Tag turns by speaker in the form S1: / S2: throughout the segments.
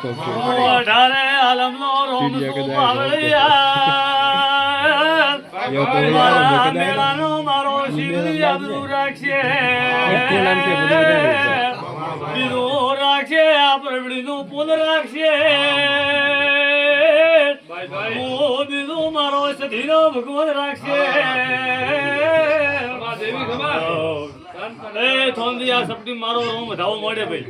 S1: તો
S2: ઢારે આલમનો રોમ સુવાળિયા મેળાનો મારો શિવજી આબરૂ રાખશે બીજું રાખશે આ પ્રવીણનું પુલ રાખશે બીજું મારો સધીનો ભગવાન રાખશે થોંદી આ સપટી મારો રોમ વધાવો મળે ભાઈ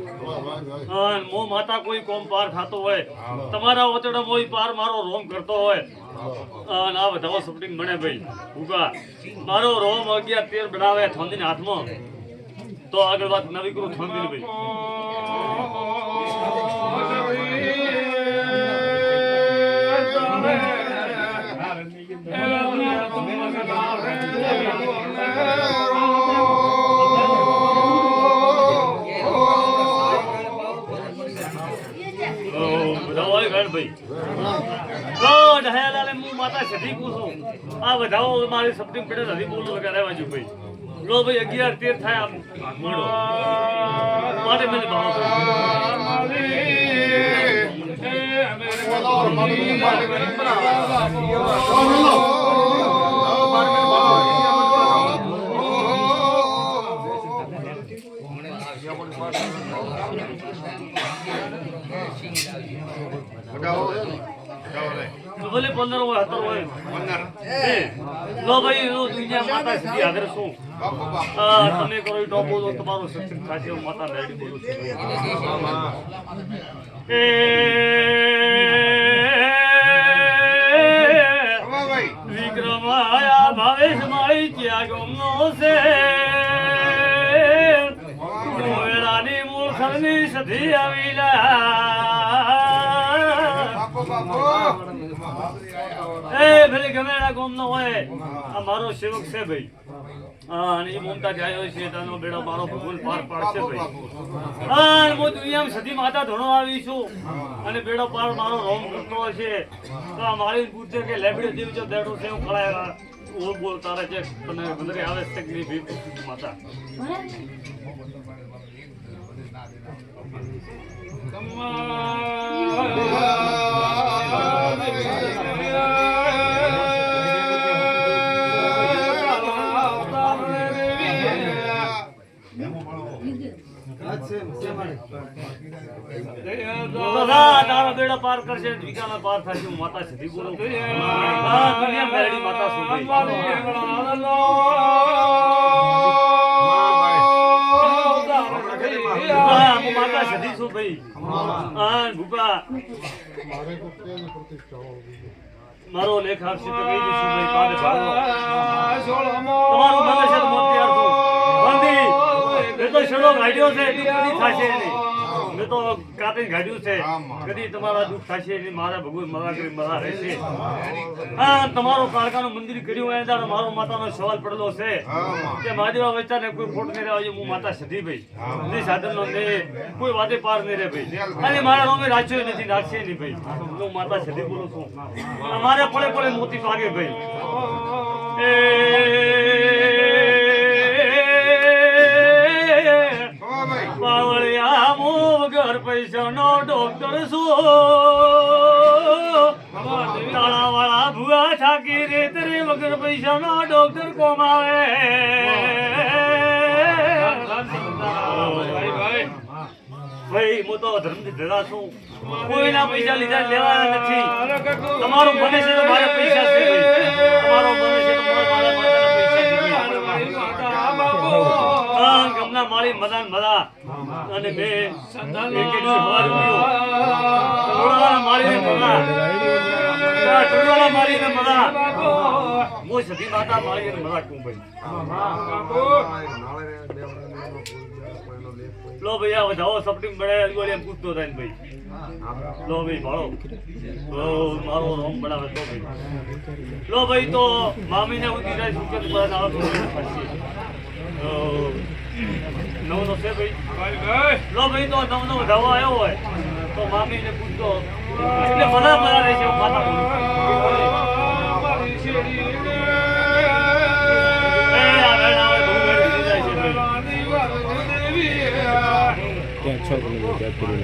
S2: અને મો માતા કોઈ કોમ પાર થતો હોય તમારા ઓતડા મોઈ પાર મારો રોમ કરતો હોય અને આ વધાવો સપટી મળે ભાઈ ઉગા મારો રોમ 11-13 બનાવે થોંદીને હાથમાં તો આગળ વાત નવી કરું થોંદીને ભાઈ માતા સધી પૂછું આ વધાવો મારી સપટી પેડે નથી બોલું લગા રહેવા જો ભાઈ લો ભાઈ 11-13 થાય આમ મળો માટે મને ભાવ ભલે 15 હોય 17 હોય લો ભાઈ દુનિયા માતા સીધી આગળ શું તમે કરો ટોપો તો તમારો સત્સંગ થશે હું માતા રેડી બોલું છું વિક્રમાયા ભાવેશ માળી ત્યાગનો છે વેળાની મૂર્ખની સધી ભલે ગમે ગોમ નો હોય આ મારો સેવક છે ભાઈ અને એ મોમતા જાય છે તેનો બેડો મારો ભગવાન પાર પાડશે ભાઈ અને હું દુનિયામાં સધી માતા ધણો આવી છું અને બેડો પાર મારો રોમ કરતો હશે તો આ મારી પૂછે કે લેબડે દેવ જો દેડો છે હું ખળાય ઓ બોલ તારે જે તને અંદર આવે છે કે નહીં માતા તારો બેડો પાર કરશે વિકાના પાર થશે હું માતા સીધી બોલું દુનિયા મેરડી માતા શું માતા સીધી શું ભાઈ ભૂપા મારો લેખ આપશે તો કહી દઈશું ભાઈ કાલે તમારું મને છે તો મોત તૈયાર છું મેં તો શેડો ગાડ્યો છે દુઃખ થશે નહીં મેં તો કાપીને ગાડ્યું છે કદી તમારા દુઃખ થશે નહીં મારા ભગવાન મારા કરી મારા રહેશે હા તમારો કાળકાનું મંદિર કર્યું હોય ત્યારે મારો માતાનો સવાલ પડેલો છે કે મહાદેવા વચ્ચાને કોઈ ખોટ નહીં રહેવા હું માતા સધી ભાઈ નહીં સાધનનો નહીં કોઈ વાતે પાર નહીં રહે ભાઈ અને મારા રોમે રાખ્યો નથી નાખશે નહીં ભાઈ હું માતા સધી બોલું છું અમારે પડે પડે મોતી પાગે ભાઈ પાવળિયા મો વગર પૈસાનો ડોક્ટર શું તાળાવાળા ભુવા થાકી રેતરે વગર પૈસાનો ડોક્ટર કોમ આવે ભાઈ હું તો ધર્મથી ધરા છું કોઈના પૈસા લીધા લેવાના નથી તમારું મને છે તો મારે પૈસા છે તમારો મને છે તો મારા માતાના પૈસા છે ગમના માળી મદાન મદા અને બે સંતાન માળીને મદા ટોળાના માળીને મદા હું સધી માતા માળીને મદા કહું ભાઈ લો ભાઈ આ વધાવો સપટી મળે અગોળી એમ પૂછતો થાય ને ભાઈ લો ભાઈ ભાળો મારો રોમ બનાવે તો ભાઈ લો ભાઈ તો મામીને ઉધી જાય સુકેત પર આવતો નવનો છે ભાઈ લો ભાઈ તો નવનો વધાવો આવ્યો હોય તો મામીને પૂછતો એટલે બધા બધા રહેશે માતા
S1: क्या अच्छा